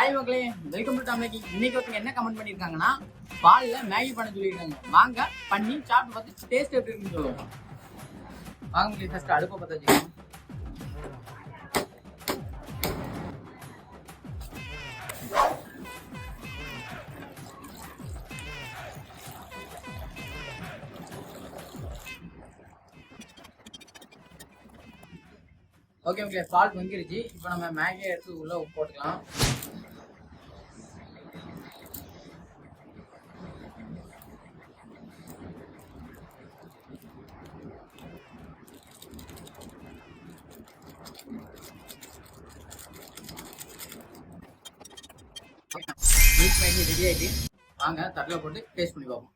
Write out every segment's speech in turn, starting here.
Hi மக்களே, welcome to Tamil. இன்னைக்கு ஒருத்தங்க என்ன கமெண்ட் பண்ணியிருக்காங்கன்னா, பால்ல மேகி பண்ண சொல்லியிருக்காங்க. வாங்க பண்ணி சாப்பிட்டு பார்த்து டேஸ்ட் எப்படி இருக்குன்னு சொல்லுவோம். வாங்க மக்களே, ஃபர்ஸ்ட் அடுப்பை பற்ற வச்சுக்கோங்க. ஓகே ஓகே, சால்ட் வந்துருச்சு. இப்போ நம்ம மேகியை எடுத்து உள்ள உப்பு போட்டுக்கலாம். மில்க் மேகி ரெடி ஆகிட்டு வாங்க தட்டில் போட்டு டேஸ்ட் பண்ணி பார்ப்போம்.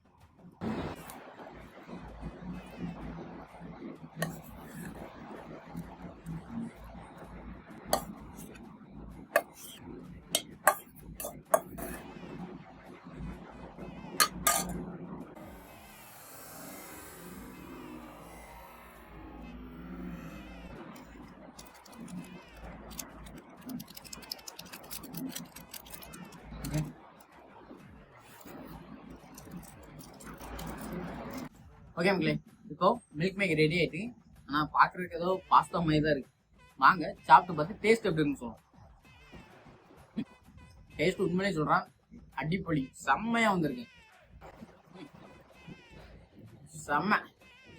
ஓகே மக்களே, இப்போ மில்க் மேகி ரெடி ஆயிட்டு, ஆனால் பார்க்குறதுக்கு ஏதோ பாஸ்தா மாதிரி தான் இருக்கு. வாங்க சாப்பிட்டு பார்த்து டேஸ்ட் எப்படி இருக்குன்னு சொல்லுவோம். டேஸ்ட் உண்மையிலே சொல்கிறேன், அடிப்பொலி செம்மையாக வந்திருக்கு, செம்ம.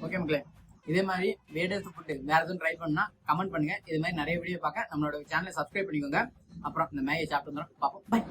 ஓகே மக்களே, இதே மாதிரி லேட்டஸ்ட் ஃபுட்டு வேறு எதுவும் ட்ரை பண்ணால் கமெண்ட் பண்ணுங்கள். இது மாதிரி நிறைய வீடியோ பார்க்க நம்மளோட சேனலை சப்ஸ்கிரைப் பண்ணிக்கோங்க. அப்புறம் இந்த மேகியை சாப்பிட்டு வந்துடும் பார்ப்போம். பை.